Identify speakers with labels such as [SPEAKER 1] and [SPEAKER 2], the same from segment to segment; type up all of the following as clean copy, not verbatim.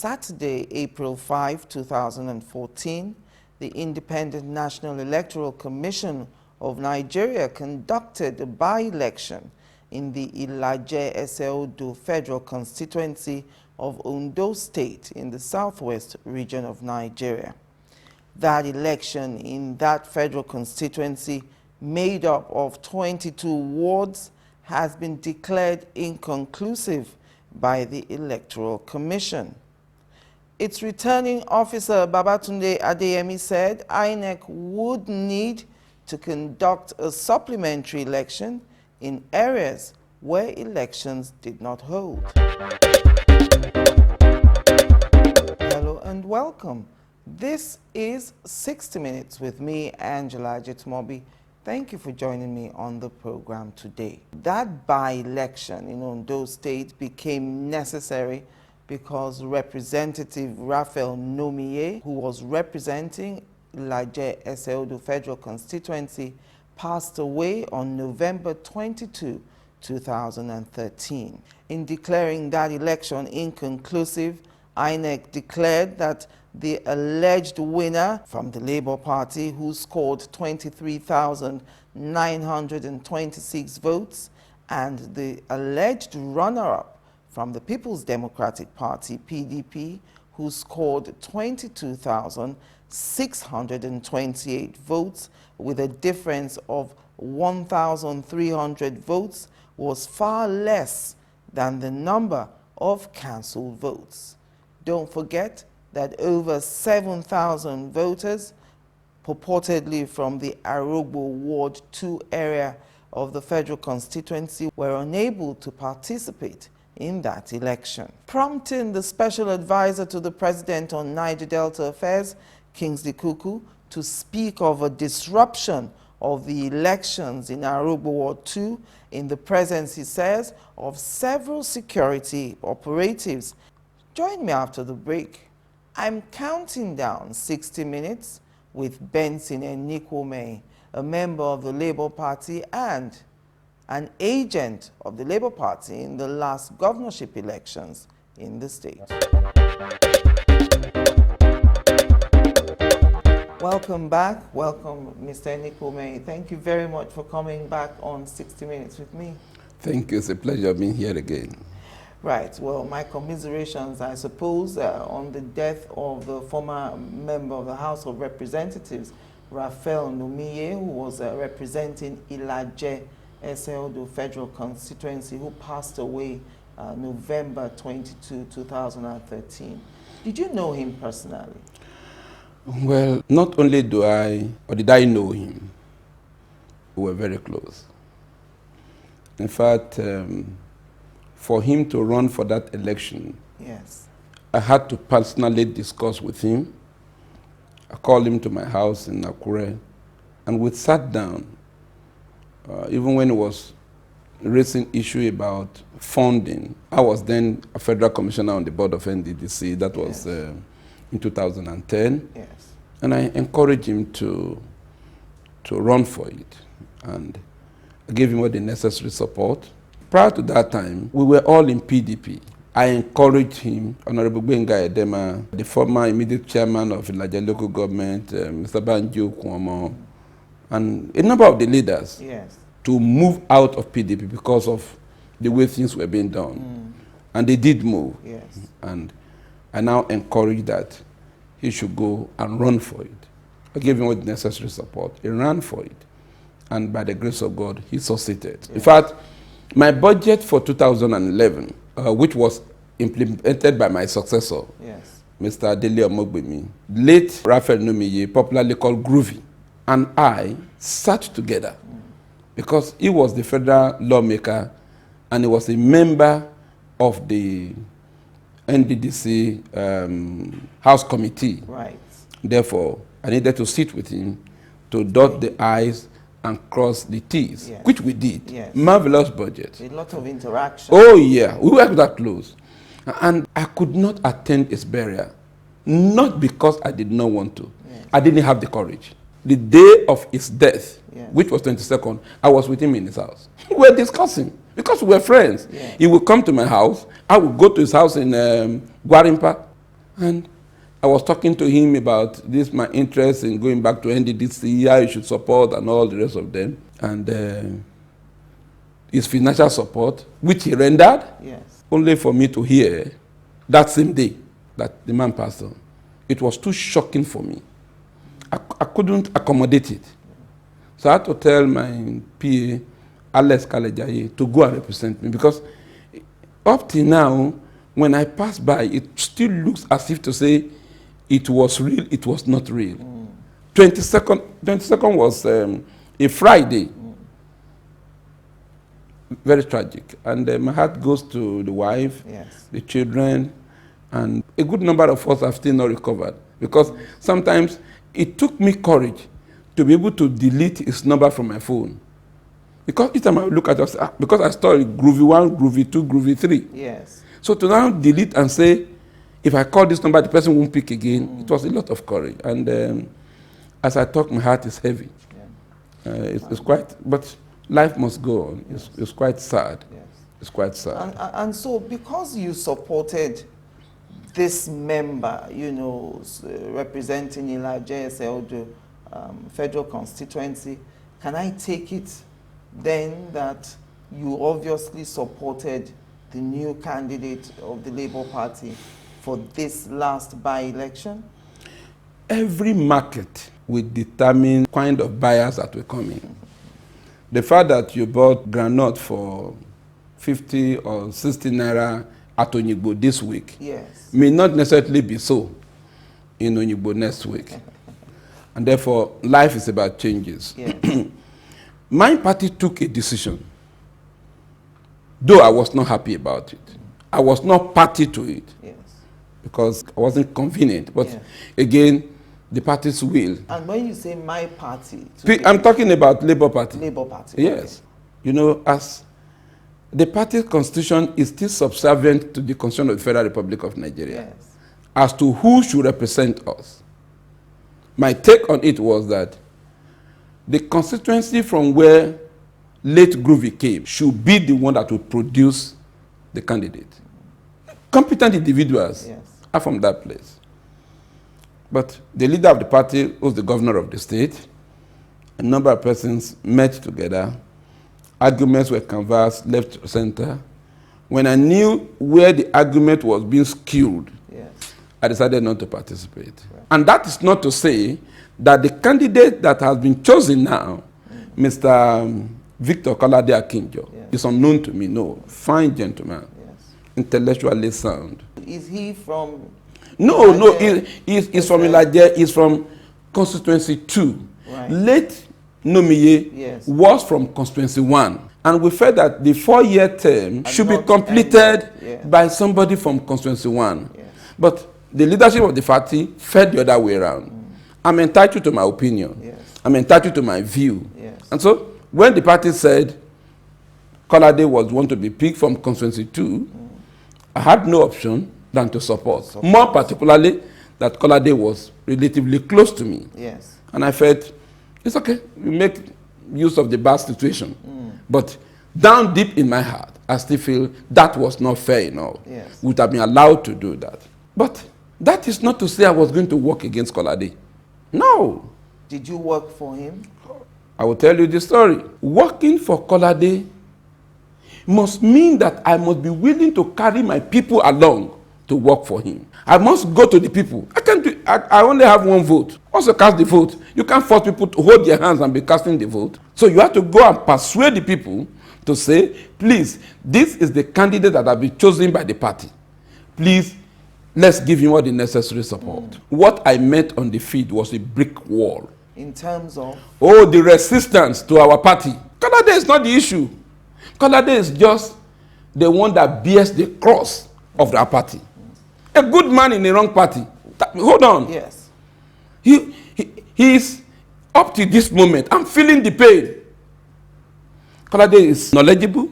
[SPEAKER 1] Saturday, April 5, 2014, the Independent National Electoral Commission of Nigeria conducted a by-election in the Ilaje Eseodo Federal Constituency of Ondo State in the southwest region of Nigeria. That election in that federal constituency, made up of 22 wards, has been declared inconclusive by the Electoral Commission. Its returning officer, Babatunde Adeyemi, said INEC would need to conduct a supplementary election in areas where elections did not hold. Hello and welcome. This is 60 Minutes with me, Angela Ajetomobi. Thank you for joining me on the program today. That by-election in Ondo State became necessary because Representative Raphael Nomiye, who was representing Ilaje Eseodo Federal Constituency, passed away on November 22, 2013. In declaring that election inconclusive, INEC declared that the alleged winner from the Labour Party, who scored 23,926 votes, and the alleged runner-up from the People's Democratic Party, PDP, who scored 22,628 votes with a difference of 1,300 votes, was far less than the number of cancelled votes. Don't forget that over 7,000 voters, purportedly from the Arogbo Ward 2 area of the federal constituency, were unable to participate in that election, prompting the special advisor to the president on Niger Delta affairs, Kingsley Kuku, to speak of a disruption of the elections in Arogbo Ward 2 in the presence, he says, of several security operatives. Join me after the break. I'm counting down 60 minutes with BENSON ENIKUOMEHIN, a member of the Labour Party and an agent of the Labour Party in the last governorship elections in the state. Welcome back. Welcome, Mr. ENIKUOMEHIN. Thank you very much for coming back on 60 Minutes with me.
[SPEAKER 2] Thank you. It's a pleasure being here again.
[SPEAKER 1] Right. Well, my commiserations, I suppose, on the death of the former member of the House of Representatives, Raphael Nomiye, who was representing Ilaje Eseodo Federal Constituency, who passed away November 22, 2013. Did you know him personally?
[SPEAKER 2] Well, not only did I know him, we were very close. In fact, for him to run for that election,
[SPEAKER 1] yes,
[SPEAKER 2] I had to personally discuss with him. I called him to my house in Akure, and we sat down, even when it was raising issue about funding. I was then a federal commissioner on the board of NDDC. That was in 2010.
[SPEAKER 1] Yes.
[SPEAKER 2] And I encouraged him to run for it, and I gave him all the necessary support. Prior to that time, we were all in PDP. I encouraged him, Honorable Gbenga Edema, the former immediate chairman of Ilaje local government, Mr. Banjo Kwomo, and a number of the leaders,
[SPEAKER 1] yes,
[SPEAKER 2] to move out of PDP because of the way things were being done. And they did move.
[SPEAKER 1] yes,
[SPEAKER 2] And I now encourage that he should go and run for it. I gave him all the necessary support. He ran for it. And by the grace of God, he succeeded. Yes. In fact, my budget for 2011, which was implemented by my successor,
[SPEAKER 1] yes,
[SPEAKER 2] Mr. Adele Omogbemi, late Raphael Nomiye, popularly called Groovy, and I sat together because he was the federal lawmaker and he was a member of the NDDC House Committee.
[SPEAKER 1] right.
[SPEAKER 2] Therefore, I needed to sit with him to dot the I's and cross the T's,
[SPEAKER 1] yes,
[SPEAKER 2] which we did.
[SPEAKER 1] Yes.
[SPEAKER 2] Marvelous budget.
[SPEAKER 1] A lot of interaction.
[SPEAKER 2] Oh yeah, we worked that close. And I could not attend his burial, not because I did not want to.
[SPEAKER 1] Yes.
[SPEAKER 2] I didn't have the courage. The day of his death,
[SPEAKER 1] yes,
[SPEAKER 2] which was 22nd, I was with him in his house. We were discussing, because we were friends.
[SPEAKER 1] Yes.
[SPEAKER 2] He would come to my house, I would go to his house in Gwarimpa, And I was talking to him about this, my interest in going back to NDDC, how you should support and all the rest of them. And his financial support, which he rendered,
[SPEAKER 1] Yes.
[SPEAKER 2] only for me to hear that same day that the man passed on. It was too shocking for me. I couldn't accommodate it. So I had to tell my PA, Alex Kalejaye, to go and represent me, because up till now, when I pass by, it still looks as if to say it was real, it was not real. 22nd was a Friday. Very tragic. And my heart goes to the wife,
[SPEAKER 1] Yes.
[SPEAKER 2] the children, and a good number of us have still not recovered. Because sometimes it took me courage to be able to delete his number from my phone. Because each time I look at it, because I started Groovy 1, Groovy 2, Groovy 3.
[SPEAKER 1] Yes.
[SPEAKER 2] So to now delete and say, if I call this number, the person won't pick again, it was a lot of courage. And as I talk, my heart is heavy.
[SPEAKER 1] Yeah.
[SPEAKER 2] It's quite, but life must go on. It's quite sad.
[SPEAKER 1] Yes.
[SPEAKER 2] It's quite sad.
[SPEAKER 1] And so, because you supported this member, representing Ilaje Eseodo federal constituency, can I take it then that you obviously supported the new candidate of the Labour Party for this last by-election?
[SPEAKER 2] Every market will determine kind of buyers that will come in. The fact that you bought granite for 50 or 60 naira at Onyigbo this week,
[SPEAKER 1] yes,
[SPEAKER 2] may not necessarily be so in Onyigbo next week. And therefore, life is about changes.
[SPEAKER 1] Yes.
[SPEAKER 2] My party took a decision, though I was not happy about it. I was not party to it,
[SPEAKER 1] yes,
[SPEAKER 2] because I wasn't convenient. But
[SPEAKER 1] yeah,
[SPEAKER 2] again, the party's will.
[SPEAKER 1] And when you say my party,
[SPEAKER 2] I'm talking about Labour Party.
[SPEAKER 1] Labour Party.
[SPEAKER 2] Yes. Okay. As the party's constitution is still subservient to the constitution of the Federal Republic of Nigeria,
[SPEAKER 1] Yes.
[SPEAKER 2] as to who should represent us. My take on it was that the constituency from where late Groovy came should be the one that would produce the candidate. Competent individuals
[SPEAKER 1] Yes.
[SPEAKER 2] are from that place. But the leader of the party was the governor of the state. A number of persons met together. Arguments were canvassed left, center. When I knew where the argument was being skewed,
[SPEAKER 1] Yes.
[SPEAKER 2] I decided not to participate. Right. And that is not to say that the candidate that has been chosen now, Mr. Victor Kolade Akinjo,
[SPEAKER 1] Yes.
[SPEAKER 2] is unknown to me. No, fine gentleman,
[SPEAKER 1] Yes.
[SPEAKER 2] intellectually sound.
[SPEAKER 1] Is he from?
[SPEAKER 2] No, he's from Ilaje. He's from constituency 2.
[SPEAKER 1] Right.
[SPEAKER 2] Late Nomiye
[SPEAKER 1] Yes.
[SPEAKER 2] was from constituency 1. And we felt that the 4-year term should be
[SPEAKER 1] not
[SPEAKER 2] completed
[SPEAKER 1] yes.
[SPEAKER 2] by somebody from constituency 1.
[SPEAKER 1] Yes.
[SPEAKER 2] But the leadership of the party felt the other way around. I'm entitled to my opinion.
[SPEAKER 1] Yes.
[SPEAKER 2] I'm entitled to my view.
[SPEAKER 1] Yes.
[SPEAKER 2] And so when the party said Kolade was want to be picked from constituency 2, I had no option than to support. More particularly that Kolade was relatively close to me.
[SPEAKER 1] Yes.
[SPEAKER 2] And I felt, it's okay, we make use of the bad situation. But down deep in my heart, I still feel that was not fair enough.
[SPEAKER 1] Yes.
[SPEAKER 2] We would have been allowed to do that. But that is not to say I was going to work against Kolade. No.
[SPEAKER 1] Did you work for him?
[SPEAKER 2] I will tell you the story. Working for Kolade must mean that I must be willing to carry my people along to work for him. I must go to the people. I can't do, I only have one vote. Also cast the vote. You can't force people to hold their hands and be casting the vote. So you have to go and persuade the people to say, please, this is the candidate that has been chosen by the party. Please, let's give him all the necessary support. What I met on the field was a brick wall.
[SPEAKER 1] In terms of?
[SPEAKER 2] Oh, the resistance to our party. Kolade is not the issue. Kolade is just the one that bears the cross of our party. A good man in the wrong party. Hold on.
[SPEAKER 1] Yes.
[SPEAKER 2] He is up to this moment. I'm feeling the pain. Kolade is knowledgeable,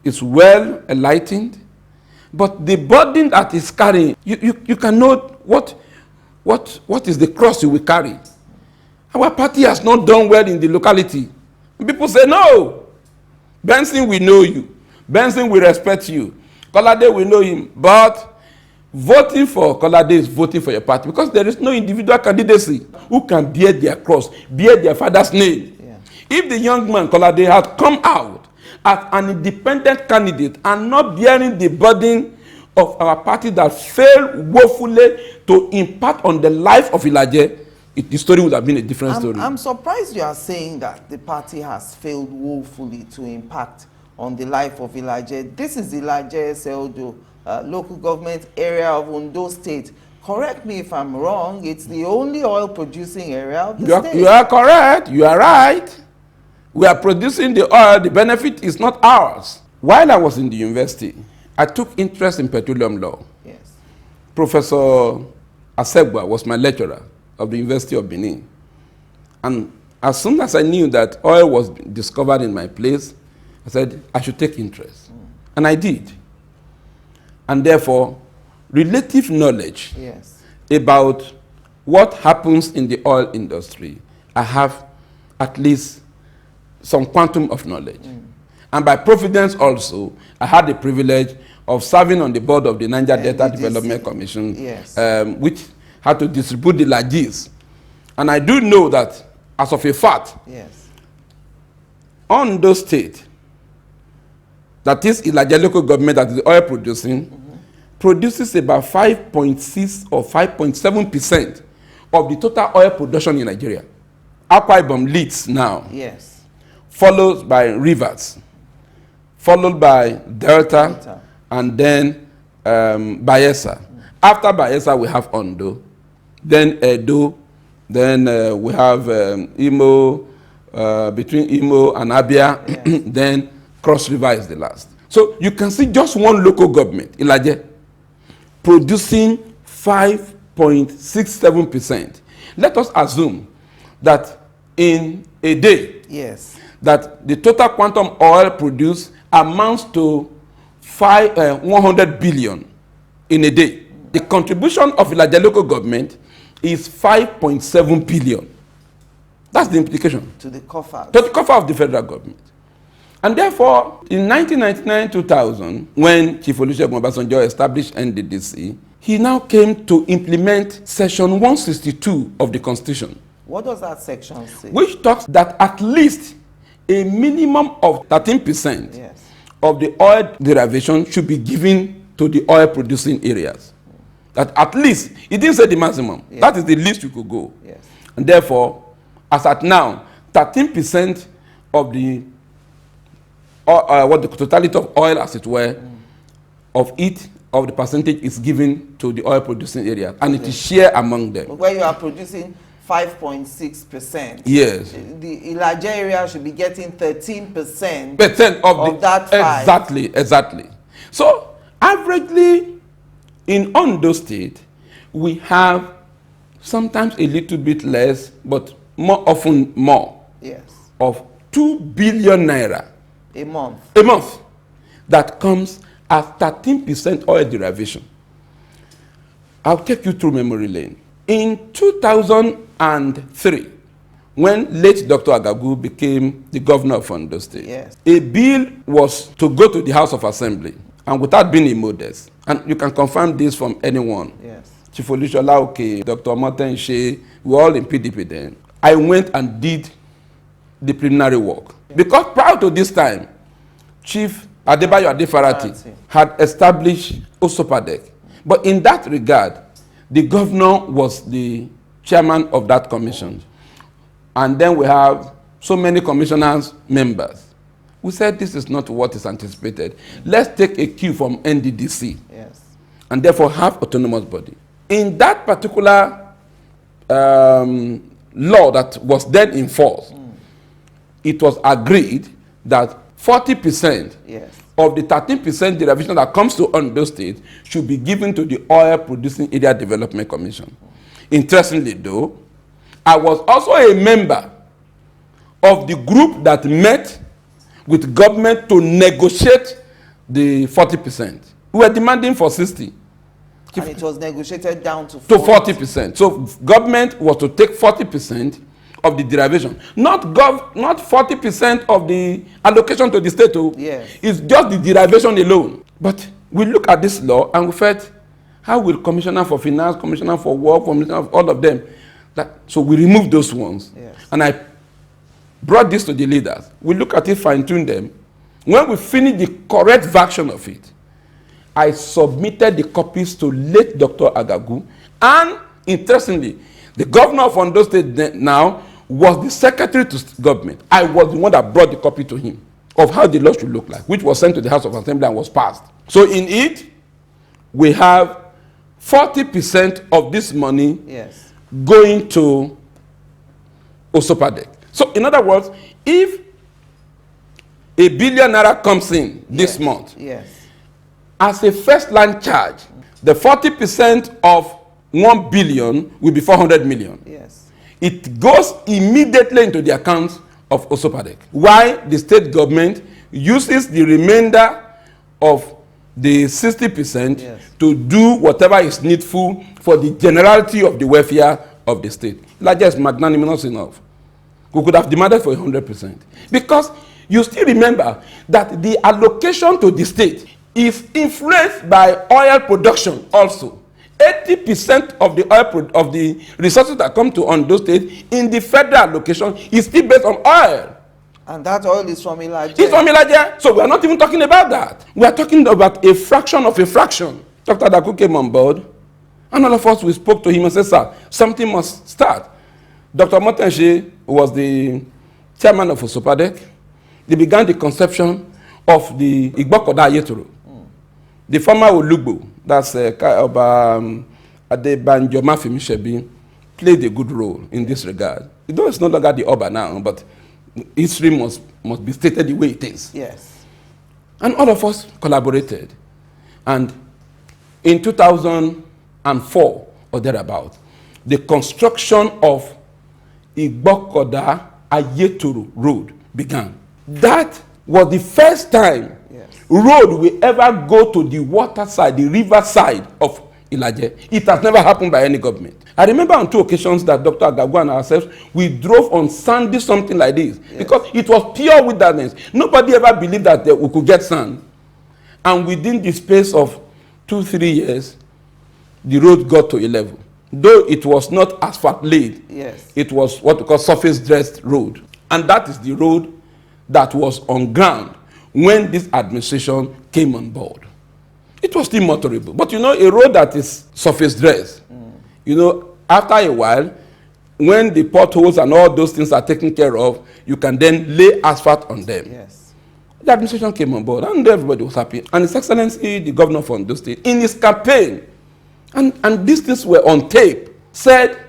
[SPEAKER 2] is well enlightened, but the burden that he's carrying, you can know what is the cross you will carry. Our party has not done well in the locality. People say, no, Benson will know you. Benson will respect you. Kolade will know him. But Voting for Kolade is voting for your party, because there is no individual candidacy who can bear their cross, bear their father's name.
[SPEAKER 1] Yeah.
[SPEAKER 2] If the young man Kolade had come out as an independent candidate and not bearing the burden of our party that failed woefully to impact on the life of Ilaje, the story would have been a different story.
[SPEAKER 1] I'm surprised you are saying that the party has failed woefully to impact on the life of Ilaje. This is Ilaje Seldo, local government area of Ondo State. Correct me if I'm wrong, it's the only oil producing area of the state.
[SPEAKER 2] You are correct, you are right. We are producing the oil, the benefit is not ours. While I was in the university, I took interest in petroleum law.
[SPEAKER 1] Yes.
[SPEAKER 2] Professor Asegba was my lecturer of the University of Benin. And as soon as I knew that oil was discovered in my place, I said I should take interest. And I did. And therefore, relative knowledge
[SPEAKER 1] Yes.
[SPEAKER 2] about what happens in the oil industry, I have at least some quantum of knowledge. And by providence also, I had the privilege of serving on the board of the Niger Delta Development Commission,
[SPEAKER 1] Yes.
[SPEAKER 2] Which had to distribute the lagis. And I do know that, as of a fact,
[SPEAKER 1] Yes.
[SPEAKER 2] Ondo State, that is Ilaje local government that is oil producing, produces about 5.6 or 5.7% of the total oil production in Nigeria. Akwa Ibom leads now.
[SPEAKER 1] Yes.
[SPEAKER 2] Followed by Rivers, followed by Delta, and then Bayelsa. After Bayelsa, we have Ondo, then Edo, then we have Imo, between Imo and Abia, yes. Then Cross River is the last. So you can see just one local government, Ilaje, producing 5.67%. Let us assume that in a day,
[SPEAKER 1] yes,
[SPEAKER 2] that the total quantum oil produced amounts to 100 billion in a day. The contribution of Ilaje local government is 5.7 billion. That's the implication.
[SPEAKER 1] To the coffer.
[SPEAKER 2] To the coffer of the federal government. And therefore, in 1999-2000, when Chief Olusegun Obasanjo established NDDC, he now came to implement Section 162 of the Constitution.
[SPEAKER 1] What does that section say?
[SPEAKER 2] Which talks that at least a minimum of 13%
[SPEAKER 1] yes.
[SPEAKER 2] of the oil derivation should be given to the oil producing areas. That at least, it didn't say the maximum. Yes. That is the least you could go.
[SPEAKER 1] Yes.
[SPEAKER 2] And therefore, as at now, 13% of the what the totality of oil, as it were, of it, of the percentage is given to the oil producing area, and it is shared among them.
[SPEAKER 1] Where you are producing 5.6%.
[SPEAKER 2] Yes.
[SPEAKER 1] The Ilaje area should be getting 13%
[SPEAKER 2] of
[SPEAKER 1] that 5.
[SPEAKER 2] Exactly. So, averagely, in Ondo State, we have sometimes a little bit less, but more often more,
[SPEAKER 1] yes,
[SPEAKER 2] of 2 billion naira
[SPEAKER 1] a month.
[SPEAKER 2] A month that comes as 13% oil derivation. I'll take you through memory lane. In 2003, when late Dr. Agagu became the governor of Ondo State,
[SPEAKER 1] yes,
[SPEAKER 2] a bill was to go to the House of Assembly, and without being immodest, and you can confirm this from anyone,
[SPEAKER 1] yes,
[SPEAKER 2] Chief Olushola Oke, Dr. Martin Shea, we were all in PDP then. I went and did the preliminary work. Because prior to this time, Chief Adebayo Adefarati had established Osopadec. But in that regard, the governor was the chairman of that commission. And then we have so many commissioners, members. We said this is not what is anticipated. Let's take a cue from NDDC.
[SPEAKER 1] yes,
[SPEAKER 2] And therefore have autonomous body. In that particular law that was then in force, it was agreed that 40%
[SPEAKER 1] yes,
[SPEAKER 2] of the 13% derivation that comes to Ondo State should be given to the Oil Producing Area Development Commission. Interestingly though, I was also a member of the group that met with government to negotiate the 40%. We were demanding for 60%.
[SPEAKER 1] and it was negotiated down to
[SPEAKER 2] 40%. So government was to take 40% of the derivation, not 40% of the allocation to the state.
[SPEAKER 1] Yes.
[SPEAKER 2] It's just the derivation alone. But we look at this law and we felt, How will Commissioner for Finance, Commissioner for Work, Commissioner for all of them? So we removed those ones.
[SPEAKER 1] Yes.
[SPEAKER 2] And I brought this to the leaders. We look at it, fine-tune them. When we finish the correct version of it, I submitted the copies to late Dr. Agagu. And interestingly, the governor of Ondo State now was the secretary to government. I was the one that brought the copy to him of how the law should look like, which was sent to the House of Assembly and was passed. So in it, we have 40% of this money going to Osopadek. So in other words, if $1 billion naira comes in this month, as a first line charge, the 40% of 1 billion will be 400 million. It goes immediately into the accounts of Osopadek. Why the state government uses the remainder of the 60% to do whatever is needful for the generality of the welfare of the state. Like just magnanimous enough. We could have demanded for 100%. Because you still remember that the allocation to the state is influenced by oil production also. 80% of the oil of the resources that come to Ondo State in the federal allocation is still based on oil.
[SPEAKER 1] And that oil is from Ilaje.
[SPEAKER 2] It's from Ilaje. So we are not even talking about that. We are talking about a fraction of a fraction. Dr. Daku came on board, and all of us, we spoke to him and said, sir, something must start. Dr. Motenshi was the chairman of Osopadek. They began the conception of the Igbokoda Yetoro. The former Olugbo, that's Adebanjo Mafimishebi, played a good role in this regard. Though it's no longer the Oba now, but history must be stated the way it is. And all of us collaborated. And in 2004 or thereabout, the construction of Igbokoda Ayetoro Road began. That was the first time road will ever go to the water side, the river side of Ilaje. It has never happened by any government. I remember on 2 occasions that Dr. Agagu and ourselves, we drove on sandy something like this because it was pure wilderness. Nobody ever believed that we could get sand. And within the space of 2-3 years, the road got to a level. Though it was not asphalt laid, it was what we call surface dressed road. And that is the road that was on ground when this administration came on board. It was still motorable. But you know, a road that is surface dressed, you know, after a while, when the potholes and all those things are taken care of, you can then lay asphalt on them. The administration came on board and everybody was happy. And His Excellency, the governor of Ondo State, in his campaign, and these things were on tape, said,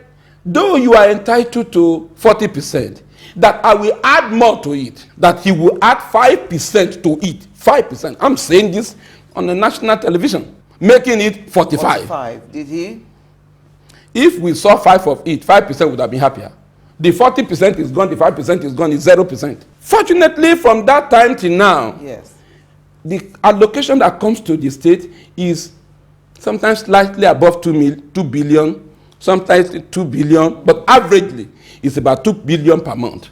[SPEAKER 2] though you are entitled to 40%, that I will add more to it, that he will add 5% to it. 5%. I'm saying this on the national television, making it 45.
[SPEAKER 1] 45. Did he?
[SPEAKER 2] If we saw 5 of it, 5% would have been happier. The 40% is gone, the 5% is gone, it's 0%. Fortunately, from that time till now, the allocation that comes to the state is sometimes slightly above 2 billion, sometimes 2 billion, but averagely, it's about 2 billion per month.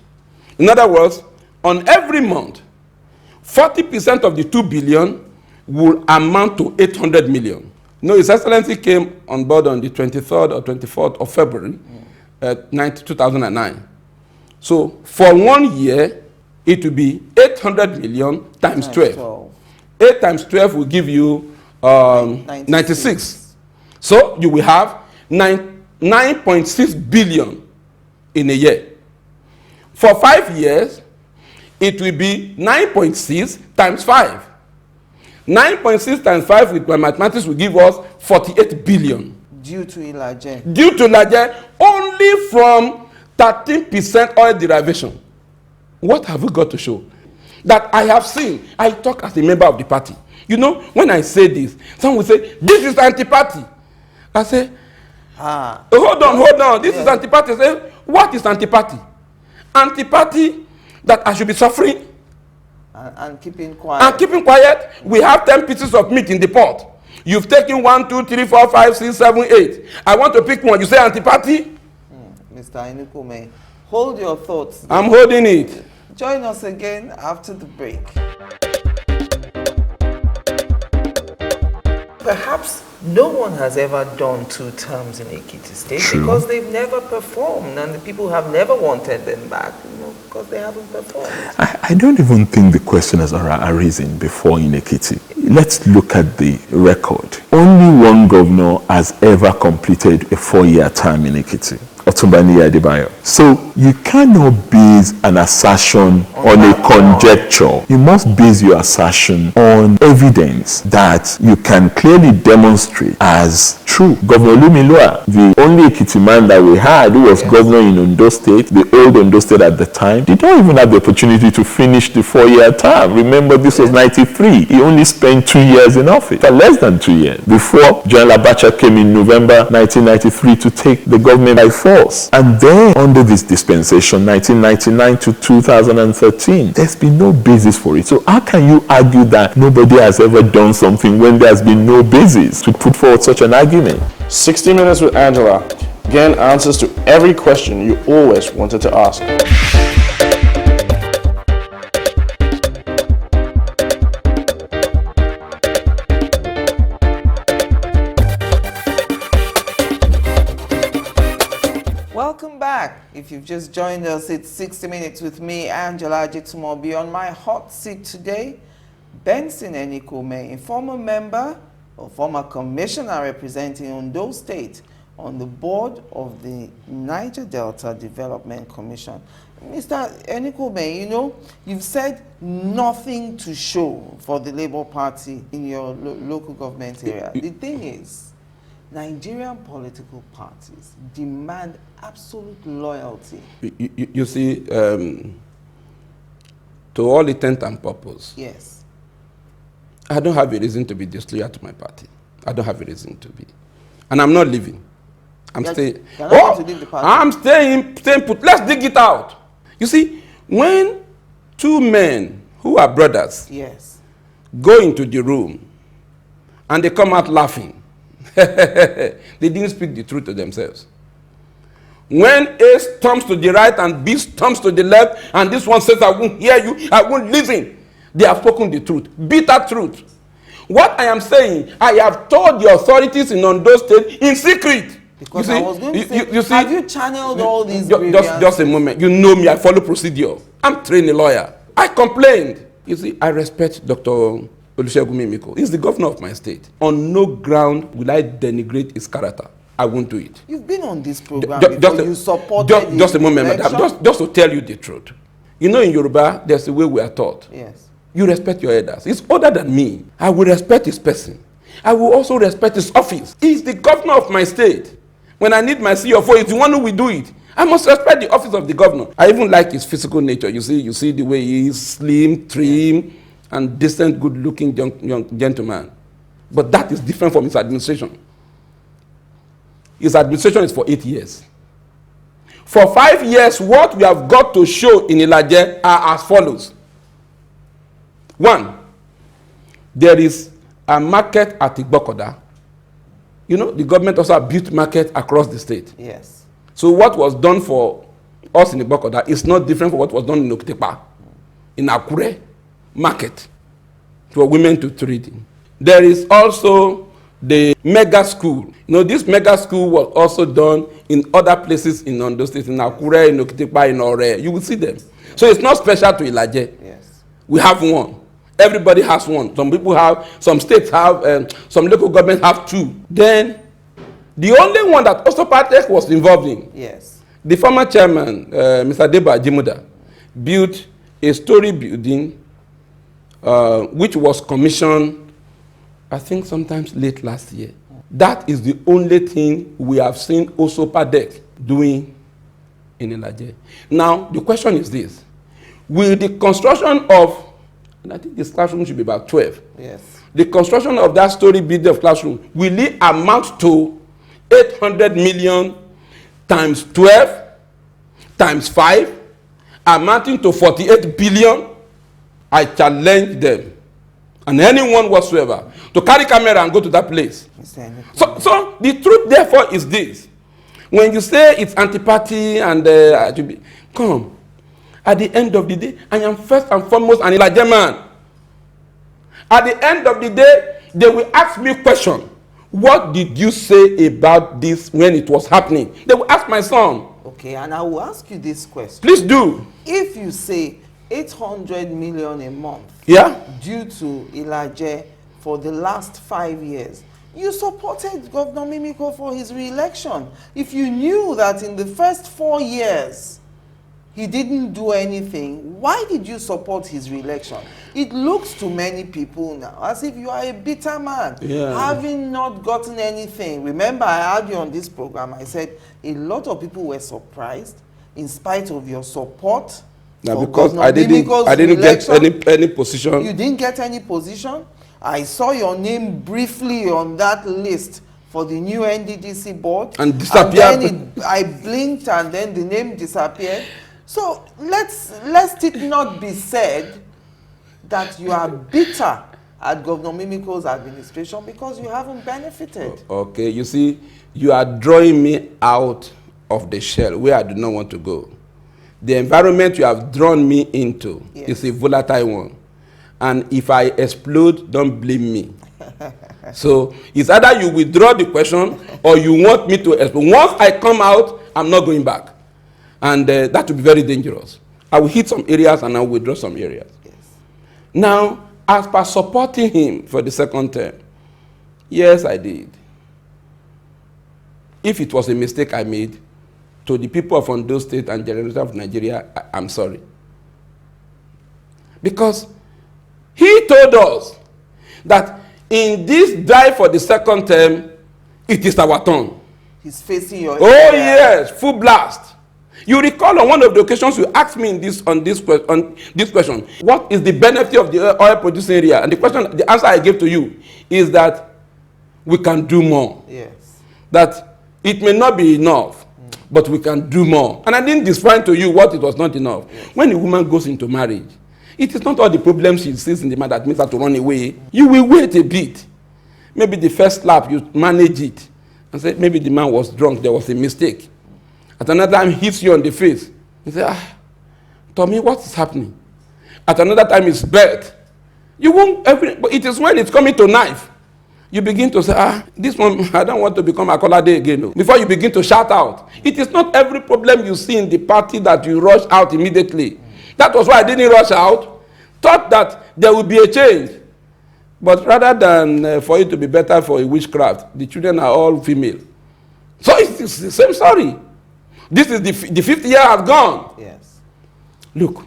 [SPEAKER 2] In other words, on every month, 40% of the 2 billion will amount to 800 million. No, His Excellency came on board on the 23rd or 24th of February, 2009. So for 1 year, it will be 800 million times 12. 8 times 12 will give you 96. So you will have 9.6 billion in a year. For 5 years, it will be 9.6 times 5. 9.6 times 5 with my mathematics will give us 48 billion.
[SPEAKER 1] Due to Ilaje.
[SPEAKER 2] Due to Ilaje, only from 13% oil derivation. What have we got to show? That I have seen. I talk as a member of the party. You know, when I say this, someone will say, this is anti-party. I say, hold on, this is anti-party. I say, what is anti-party? Anti-party that I should be suffering
[SPEAKER 1] and keeping quiet.
[SPEAKER 2] And keeping quiet. We have 10 pieces of meat in the pot. You've taken 1, 2, 3, 4, 5, 6, 7, 8. I want to pick one. You say anti-party?
[SPEAKER 1] Mr. Enikuomehin, hold your thoughts.
[SPEAKER 2] I'm holding it.
[SPEAKER 1] Join us again after the break. Perhaps No one has ever done 2 terms in Ekiti State because they've never performed, and the people have never wanted them back, because they haven't performed.
[SPEAKER 3] I don't even think the question has arisen before in Ekiti. Let's look at the record. Only one governor has ever completed a 4-year term in Ekiti. Otumbani Adebayo. So you cannot base an assertion on a conjecture. You must base your assertion on evidence that you can clearly demonstrate as true. Governor Lumilua, the only Ekiti man that we had who was governor in Ondo State, the old Ondo State at the time, did not even have the opportunity to finish the 4-year term. Remember, this was 93. He only spent 2 years in office, less than 2 years, before General Abacha came in November 1993 to take the government by force. And then under this dispensation, 1999 to 2013, there's been no basis for it. So how can you argue that nobody has ever done something when there's been no basis to put forward such an argument?
[SPEAKER 4] 60 Minutes with Angela. Again, answers to every question you always wanted to ask.
[SPEAKER 1] Welcome back. If you've just joined us, it's 60 Minutes with me, Angela Jitumobi. On my hot seat today, BENSON ENIKUOMEHIN, former member or former commissioner representing Ondo State on the board of the Niger Delta Development Commission. Mr. ENIKUOMEHIN, you've said nothing to show for the Labour Party in your local government area. The thing is, Nigerian political parties demand absolute loyalty.
[SPEAKER 2] You see, to all intent and purpose,
[SPEAKER 1] yes,
[SPEAKER 2] I don't have a reason to be disloyal to my party. I don't have a reason to be. And I'm not leaving. I'm staying. I'm staying put. Let's dig it out. You see, when 2 men who are brothers go into the room and they come out laughing, they didn't speak the truth to themselves. When A stumps to the right and B stumps to the left, and this one says, I won't hear you, I won't listen, they have spoken the truth, bitter truth. What I am saying, I have told the authorities in Ondo State in secret.
[SPEAKER 1] Because I was going to say, have you channeled all these
[SPEAKER 2] just a moment. You know me, I follow procedure. I'm trained a lawyer. I complained. You see, I respect Dr. Olusegun Mimiko. He's the governor of my state. On no ground will I denigrate his character. I won't do it.
[SPEAKER 1] You've been on this program before. You supported
[SPEAKER 2] just a moment, madam. Just to tell you the truth. You know, in Yoruba, there's a way we are taught.
[SPEAKER 1] Yes.
[SPEAKER 2] You respect your elders. He's older than me. I will respect his person. I will also respect his office. He's the governor of my state. When I need my CFO, it's the one who will do it. I must respect the office of the governor. I even like his physical nature. You see the way he is slim, trim, and decent, good-looking young gentleman. But that is different from his administration. His administration is for 8 years. For 5 years, what we have got to show in Ilaje are as follows. 1, there is a market at Igbokoda. You know, the government also built market across the state.
[SPEAKER 1] Yes.
[SPEAKER 2] So what was done for us in Igbokoda is not different from what was done in Okitepa, in Akure market, for women to trade in. There is also the mega school. You know, this mega school was also done in other places in Ondo State, in Akure, in Okitepa, in Ore. You will see them. So it's not special to Ilaje.
[SPEAKER 1] Yes.
[SPEAKER 2] We have one. Everybody has one. Some people have, some states have, some local governments have 2. Then, the only one that also Patek was involved in,
[SPEAKER 1] yes,
[SPEAKER 2] the former chairman, Mr. Deba Jimuda, built a story building which was commissioned, I think, sometimes late last year. That is the only thing we have seen also Patek doing in Ilaje. Now, the question is this. Will the construction of, and I think this classroom should be about 12.
[SPEAKER 1] Yes.
[SPEAKER 2] The construction of that story building of classroom, will it amount to 800 million times 12 times 5, amounting to 48 billion? I challenge them and anyone whatsoever to carry camera and go to that place. So the truth therefore is this. When you say it's anti-party and come, at the end of the day, I am first and foremost an Ilaje man. At the end of the day, they will ask me a question. what did you say about this when it was happening? They will ask my son.
[SPEAKER 1] Okay, and I will ask you this question.
[SPEAKER 2] Please do.
[SPEAKER 1] If you say 800 million a month,
[SPEAKER 2] Yeah?
[SPEAKER 1] due to Elijah for the last 5 years, you supported Governor Mimiko for his re-election. If you knew that in the first 4 years he didn't do anything, why did you support his re-election? It looks to many people now as if you are a bitter man, having not gotten anything. Remember, I had you on this program, I said a lot of people were surprised in spite of your support.
[SPEAKER 2] Now, because I didn't get any position.
[SPEAKER 1] You didn't get any position. I saw your name briefly on that list for the new NDDC board.
[SPEAKER 2] And disappeared.
[SPEAKER 1] And then I blinked and then the name disappeared. So let it not be said that you are bitter at Governor Mimiko's administration because you haven't benefited.
[SPEAKER 2] Okay, you see, you are drawing me out of the shell where I do not want to go. The environment you have drawn me into is a volatile one. And if I explode, don't blame me. So it's either you withdraw the question or you want me to explode. Once I come out, I'm not going back. And that will be very dangerous. I will hit some areas and I will withdraw some areas.
[SPEAKER 1] Yes.
[SPEAKER 2] Now, as per supporting him for the second term, yes, I did. If it was a mistake I made, to the people of Ondo State and Generation of Nigeria, I'm sorry. Because he told us that in this drive for the second term, it is our turn.
[SPEAKER 1] He's facing your
[SPEAKER 2] area. Yes, full blast. You recall on one of the occasions you asked me on this question, what is the benefit of the oil producing area? And the answer I gave to you is that we can do more.
[SPEAKER 1] Yes.
[SPEAKER 2] That it may not be enough, but we can do more. And I didn't define to you what it was not enough. Yes. When a woman goes into marriage, it is not all the problems she sees in the man that makes her to run away. You will wait a bit. Maybe the first slap, you manage it. And say, maybe the man was drunk, there was a mistake. At another time, hits you on the face. You say, Tommy, what is happening? At another time, it's birth. You won't, but it is when it's coming to knife. You begin to say, this one, I don't want to become a Kolade again. No. Before you begin to shout out. It is not every problem you see in the party that you rush out immediately. That was why I didn't rush out. Thought that there would be a change. But rather than for it to be better for a witchcraft, the children are all female. So it's the same story. This is the 5th year I've gone.
[SPEAKER 1] Yes.
[SPEAKER 2] Look.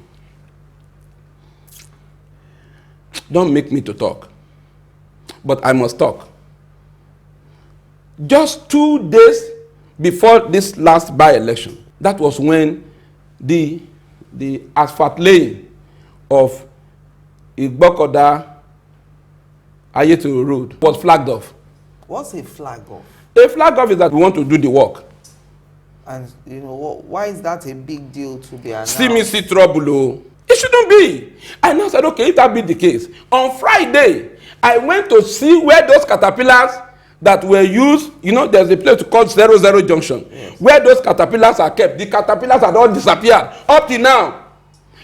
[SPEAKER 2] Don't make me to talk. But I must talk. Just 2 days before this last by-election, that was when the asphalt laying of Igbokoda Ayetu Road was flagged off.
[SPEAKER 1] What's a flag off?
[SPEAKER 2] A flag off is that we want to do the work.
[SPEAKER 1] And you know, why is that a big deal to be announced?
[SPEAKER 2] See me see trouble. It shouldn't be. I now said, okay, if that be the case. On Friday, I went to see where those caterpillars that were used, you know, there's a place called 00 Junction, yes, where those caterpillars are kept. The caterpillars had all disappeared up till now.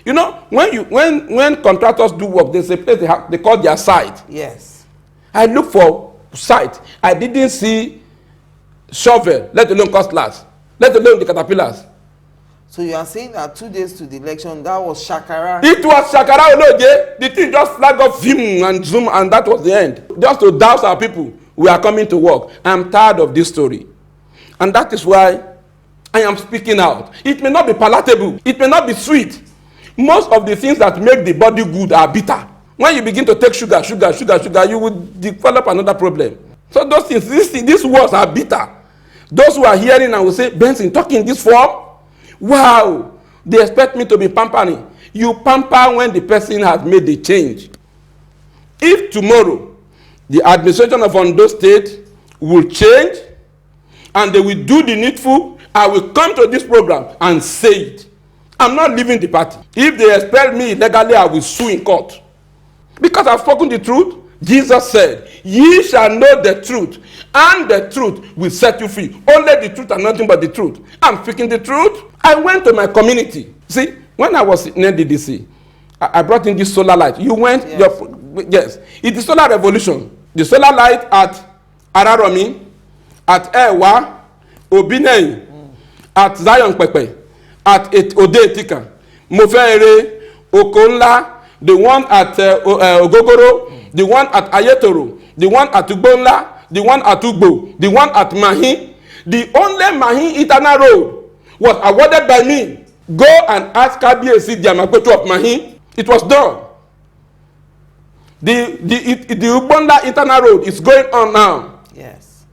[SPEAKER 2] You know, when contractors do work, there's a place they call their site.
[SPEAKER 1] Yes.
[SPEAKER 2] I look for site. I didn't see shovel, let alone cutlass, let alone the caterpillars.
[SPEAKER 1] So you are saying that 2 days to the election, that was Shakara?
[SPEAKER 2] It was Shakara Olode. The thing just flagged off zoom and zoom, and that was the end. Just to douse our people, we are coming to work. I'm tired of this story. And that is why I am speaking out. It may not be palatable. It may not be sweet. Most of the things that make the body good are bitter. When you begin to take sugar, you will develop another problem. So those things, these words are bitter. Those who are hearing and will say, Benson, talking in this form? Wow, they expect me to be pampering. You pamper when the person has made the change. If tomorrow the administration of Ondo State will change and they will do the needful, I will come to this program and say it. I'm not leaving the party. If they expel me illegally, I will sue in court. Because I've spoken the truth. Jesus said, ye shall know the truth, and the truth will set you free. Only the truth and nothing but the truth. I'm speaking the truth. I went to my community. See, when I was in NDDC, I brought in this solar light. You went, yes. It is solar revolution. The solar light at Araromi, at Ewa, Obinei, at Zion Pepe, at Odetika, Mofere, Okonla, the one at Ogogoro, the one at Ayetoro, the one at Ugbonla, the one at Ugbo, the one at Mahi. The only Mahi internal road was awarded by me. Go and ask KBAC the Amakoto of Mahi. It was done. The Ugbonla internal road is going on now.
[SPEAKER 1] Yes.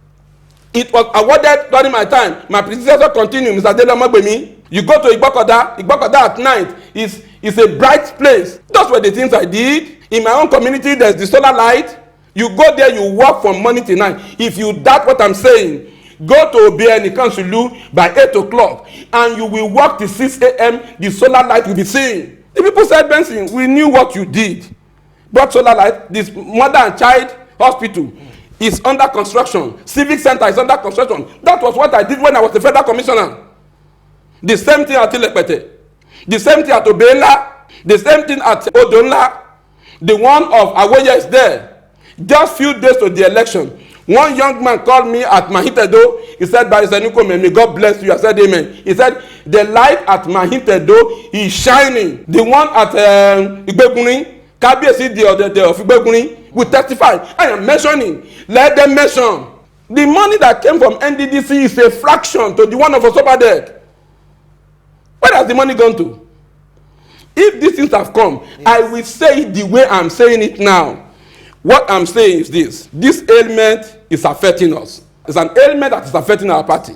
[SPEAKER 2] It was awarded during my time. My predecessor continued, Mr. Dele Magbemi. You go to Igbokoda at night is a bright place. Those were the things I did. In my own community, there's the solar light. You go there, you work from morning to night. If you doubt what I'm saying, go to Obiani Kansulu by 8 o'clock and you will work till 6 a.m. The solar light will be seen. The people said, Benson, we knew what you did. Brought solar light. This mother and child hospital is under construction. Civic center is under construction. That was what I did when I was the federal commissioner. The same thing at Ilepete. The same thing at Obela. The same thing at Odonla. The one of Awoye is there. Just few days to the election, one young man called me at Mahitedo. He said, Barrister ENIKUOMEHIN, may God bless you. I said, amen. He said, the light at Mahitedo is shining. The one at Igbeguni, KBAC the other day of Igbeguni, will testify. I am mentioning. Let them mention. The money that came from NDDC is a fraction to the one of Osobadek. Where has the money gone to? If these things have come, yes, I will say it the way I'm saying it now. What I'm saying is this ailment is affecting us. It's an ailment that is affecting our party.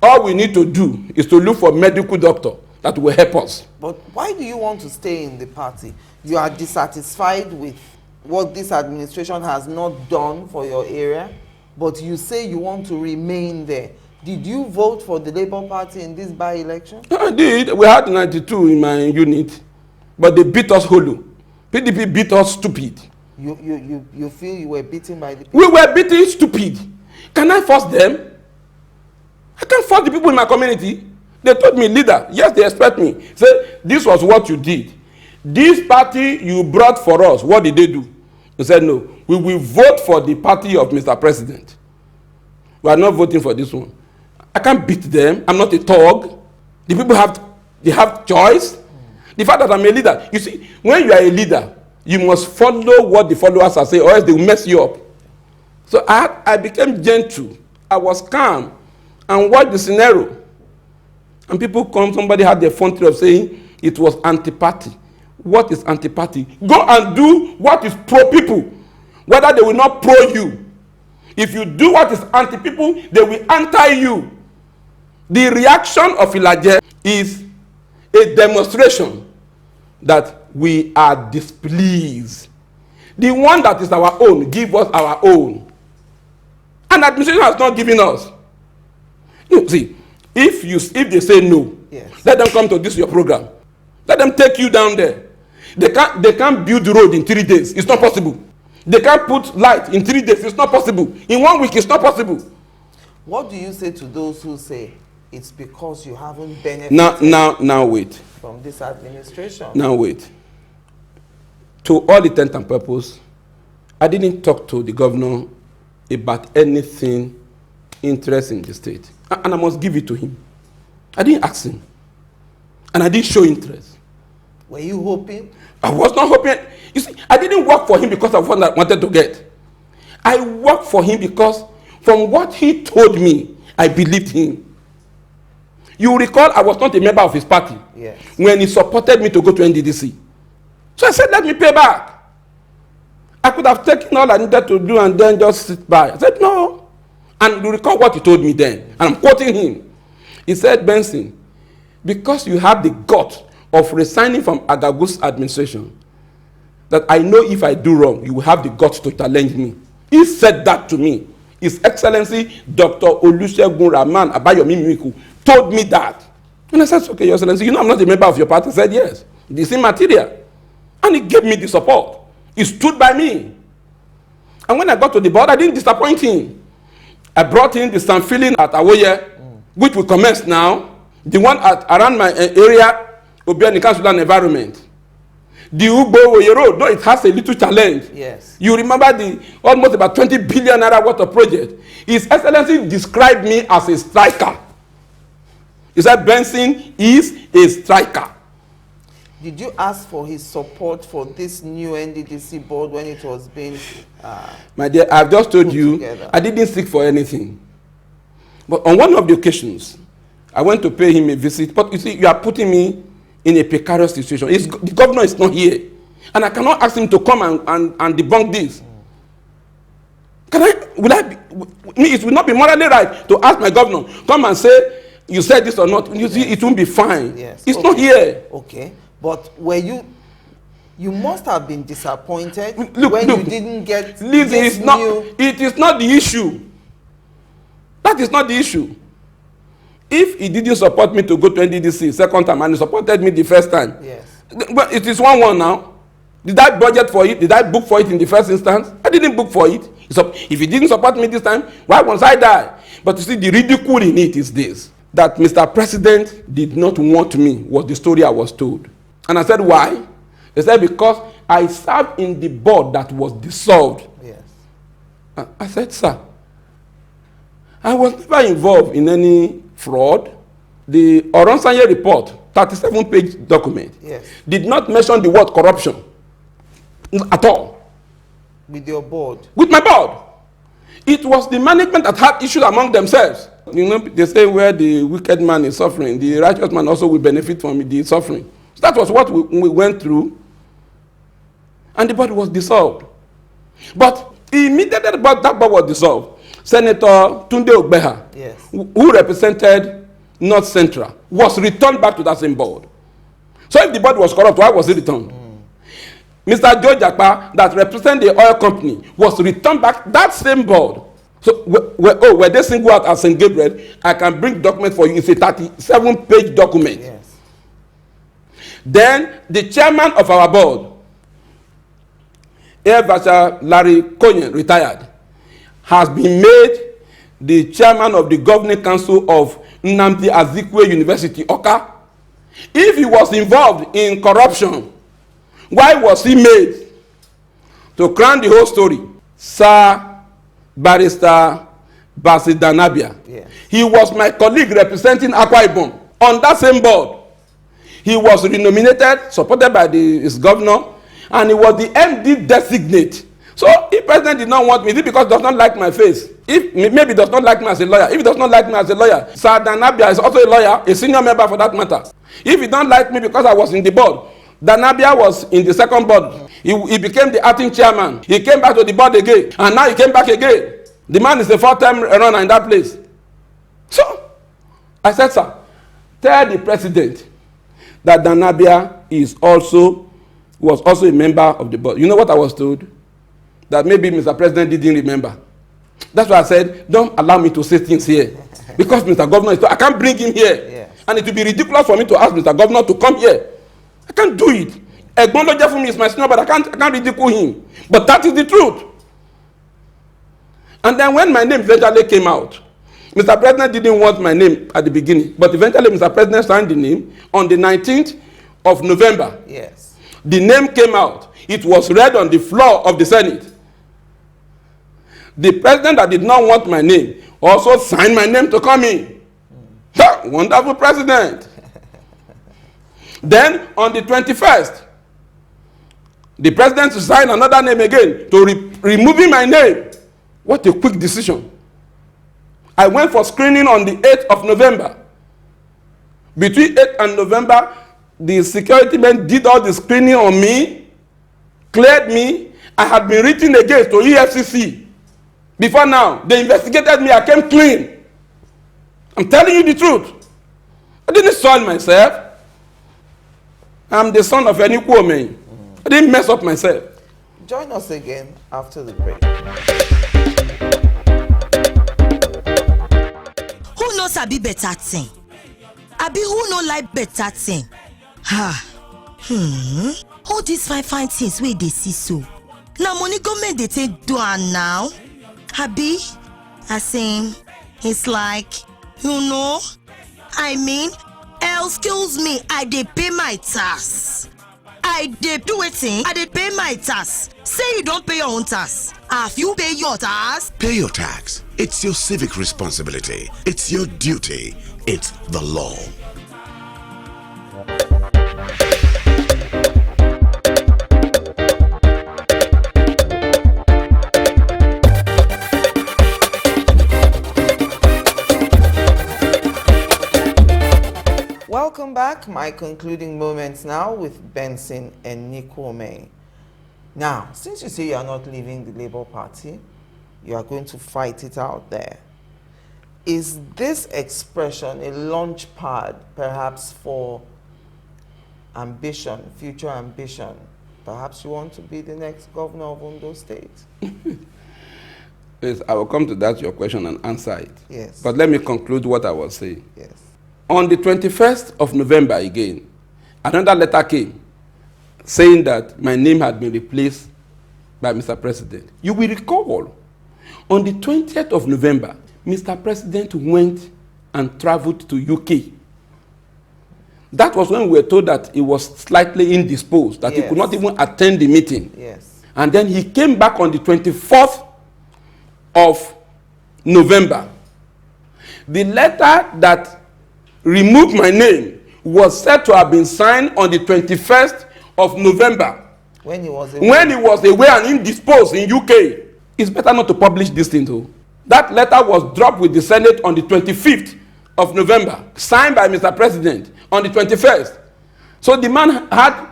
[SPEAKER 2] All we need to do is to look for a medical doctor that will help us.
[SPEAKER 1] But why do you want to stay in the party? You are dissatisfied with what this administration has not done for your area, but you say you want to remain there. Did you vote for the Labour Party in this by-election?
[SPEAKER 2] I did. We had 92 in my unit, but they beat us hollow. PDP beat us stupid.
[SPEAKER 1] You feel you were beaten by the people?
[SPEAKER 2] We were beaten stupid. Can I force them? I can't force the people in my community. They told me, leader, yes, they expect me. Say, this was what you did. This party you brought for us, what did they do? They said, no, we will vote for the party of Mr. President. We are not voting for this one. I can't beat them. I'm not a thug. The people have choice. The fact that I'm a leader. You see, when you are a leader, you must follow what the followers are saying, or else they will mess you up. So I became gentle. I was calm and watched the scenario. And people come, somebody had the effrontery of saying it was anti-party. What is anti-party? Go and do what is pro-people, whether they will not pro you. If you do what is anti-people, they will anti you. The reaction of Ilaje is a demonstration that we are displeased. The one that is our own, give us our own. And administration has not given us. You see, if they say no, yes, let them come to this your program. Let them take you down there. They can't build the road in 3 days. It's not possible. They can't put light in 3 days. It's not possible. In 1 week, it's not possible.
[SPEAKER 1] What do you say to those who say it's because you haven't benefited
[SPEAKER 2] now wait.
[SPEAKER 1] from this administration?
[SPEAKER 2] Now wait. To all intent and purpose, I didn't talk to the governor about anything interesting in the state. And I must give it to him. I didn't ask him. And I didn't show interest.
[SPEAKER 1] Were you hoping?
[SPEAKER 2] I was not hoping. You see, I didn't work for him because of what I wanted to get. I worked for him because from what he told me, I believed him. You recall I was not a member of his party,
[SPEAKER 1] yes, when
[SPEAKER 2] he supported me to go to NDDC. So I said, let me pay back. I could have taken all I needed to do and then just sit by. I said, no. And you recall what he told me then. And I'm quoting him. He said, Benson, because you have the guts of resigning from Agagu's administration, that I know if I do wrong, you will have the guts to challenge me. He said that to me. His Excellency, Dr. Olusegun Rahman Abayomi Mimiku, told me that. And I said, okay, Your Excellency, you know I'm not a member of your party. He said, yes. The same material. And he gave me the support. He stood by me. And when I got to the board, I didn't disappoint him. I brought in the Sanfilin at Awoye, which will commence now. The one around my area will be in the council and environment. The Ugbo road, no, it has a little challenge.
[SPEAKER 1] Yes.
[SPEAKER 2] You remember the almost about 20 billion naira worth of project. His Excellency described me as a striker. He said Benson is a striker.
[SPEAKER 1] Did you ask for his support for this new NDDC board when it was being
[SPEAKER 2] My dear, I've just told you,
[SPEAKER 1] together? I
[SPEAKER 2] didn't seek for anything. But on one of the occasions, I went to pay him a visit. But you see, you are putting me in a precarious situation. The governor is not here. And I cannot ask him to come and debunk this. It will not be morally right to ask my governor, come and say, you said this or not. You see, it won't be fine.
[SPEAKER 1] Yes.
[SPEAKER 2] It's not here.
[SPEAKER 1] Okay. But were you must have been disappointed
[SPEAKER 2] Look,
[SPEAKER 1] you didn't get
[SPEAKER 2] Lizzie, it is not the issue. That is not the issue. If he didn't support me to go to NDDC second time and he supported me the first time,
[SPEAKER 1] yes,
[SPEAKER 2] but it is 1-1 now. Did I budget for it? Did I book for it in the first instance? I didn't book for it. If he didn't support me this time, why must I die? But you see, the ridicule in it is this, that Mr. President did not want me, was the story I was told. And I said, why? They said, because I served in the board that was dissolved.
[SPEAKER 1] yes.
[SPEAKER 2] I said, sir, I was never involved in any fraud. The Oronsanye report, 37-page document,
[SPEAKER 1] Yes.
[SPEAKER 2] did not mention the word corruption at all.
[SPEAKER 1] With your board?
[SPEAKER 2] With my board. It was the management that had issues among themselves. You know, they say where the wicked man is suffering, the righteous man also will benefit from the suffering. So that was what we went through. And the board was dissolved. But immediately that board was dissolved, Senator Tunde Ogbeha,
[SPEAKER 1] yes,
[SPEAKER 2] who represented North Central, was returned back to that same board. So if the board was corrupt, why was it returned? Mr. Joe Jakpa, that represented the oil company, was returned back that same board. So, were they singled out as St. Gabriel? I can bring document for you. It's a 37-page document.
[SPEAKER 1] yes.
[SPEAKER 2] Then, the chairman of our board, Air Vice Larry Konyen, retired, has been made the chairman of the governing council of Nnamdi Azikiwe University, Oka. If he was involved in corruption, why was he made? To crown the whole story, Sir Barrister Basit Danabia.
[SPEAKER 1] Yes.
[SPEAKER 2] He was my colleague representing Akwa Ibom on that same board. He was renominated, supported by his governor, and he was the MD designate. So if president did not want me, is it because he does not like my face? If maybe does not like me as a lawyer. If he does not like me as a lawyer, Sir Danabia is also a lawyer, a senior member for that matter. If he don't like me because I was in the board, Danabia was in the second board. He became the acting chairman. He came back to the board again, and now he came back again. The man is a 4-time runner in that place. So I said, sir, tell the president that Danabia was also a member of the board. You know what I was told? That maybe Mr. President didn't remember. That's why I said, don't allow me to say things here. Because Mr. Governor I can't bring him here.
[SPEAKER 1] Yes.
[SPEAKER 2] And it will be ridiculous for me to ask Mr. Governor to come here. I can't do it. Egbondo Jeffumi is my senior, but I can't ridicule him. But that is the truth. And then when my name eventually came out, Mr. President didn't want my name at the beginning, but eventually Mr. President signed the name on the 19th of November.
[SPEAKER 1] Yes.
[SPEAKER 2] The name came out. It was read on the floor of the Senate. The president that did not want my name also signed my name to come in. Wonderful president. Then on the 21st, the president signed another name again to removing my name. What a quick decision. I went for screening on the 8th of November. Between 8th and November, the security men did all the screening on me, cleared me. I had been written against to EFCC. Before now, they investigated me. I came clean. I'm telling you the truth. I didn't soil myself. I'm the son of ENIKUOMEHIN. I didn't mess up myself.
[SPEAKER 1] Join us again after the break.
[SPEAKER 5] Who knows abi better thing? Abi who no like better thing? All these fine things wey dey see so. Na money government dey take do am now. Abi, as in, it's like, I mean, excuse me, I dey pay my tax. I dey do wetin? I dey pay my tax. Say you don't pay your own tax. Have you pay your tax?
[SPEAKER 6] Pay your tax. It's your civic responsibility. It's your duty. It's the law.
[SPEAKER 1] Welcome back. My concluding moments now with Benson and ENIKUOMEHIN. Now, since you say you are not leaving the Labour Party, you are going to fight it out there. Is this expression a launch pad perhaps for ambition, future ambition? Perhaps you want to be the next governor of Ondo State?
[SPEAKER 2] Yes, I will come to that, your question, and answer it.
[SPEAKER 1] Yes.
[SPEAKER 2] But let me conclude what I was saying.
[SPEAKER 1] Yes.
[SPEAKER 2] On the 21st of November again, another letter came saying that my name had been replaced by Mr. President. You will recall, on the 20th of November, Mr. President went and traveled to UK. That was when we were told that he was slightly indisposed, that he could not even attend the meeting.
[SPEAKER 1] Yes.
[SPEAKER 2] And then he came back on the 24th of November. The letter that removed my name was said to have been signed on the 21st of November.
[SPEAKER 1] When he was
[SPEAKER 2] away and indisposed in UK. It's better not to publish this thing though. That letter was dropped with the Senate on the 25th of November, signed by Mr. President on the 21st. So the man had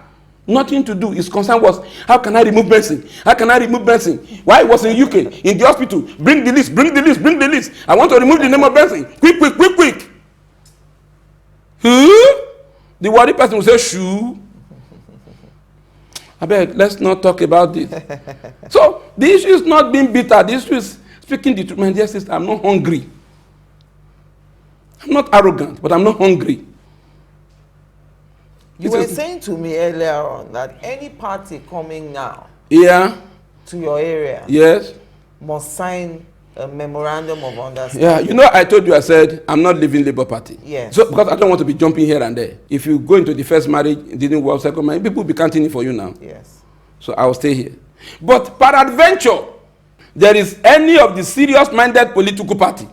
[SPEAKER 2] nothing to do. His concern was, how can I remove Benson? How can I remove Benson? Why he was in UK, in the hospital? Bring the list, bring the list, bring the list. I want to remove the name of Benson. Quick, quick, quick, quick. The worried person will say, shoo. I beg, let's not talk about this. So the issue is not being bitter. The issue is speaking the truth. My dear sister, I'm not hungry. I'm not arrogant, but I'm not hungry.
[SPEAKER 1] You were saying to me earlier on that any party coming now to your area must sign a memorandum of understanding.
[SPEAKER 2] Yeah, you know, I told you, I said, I'm not leaving Labour Party.
[SPEAKER 1] Yes.
[SPEAKER 2] So, because I don't want to be jumping here and there. If you go into the first marriage, it didn't work, second marriage, people will be counting it for you now.
[SPEAKER 1] Yes.
[SPEAKER 2] So I will stay here. But peradventure, there is any of the serious-minded political party,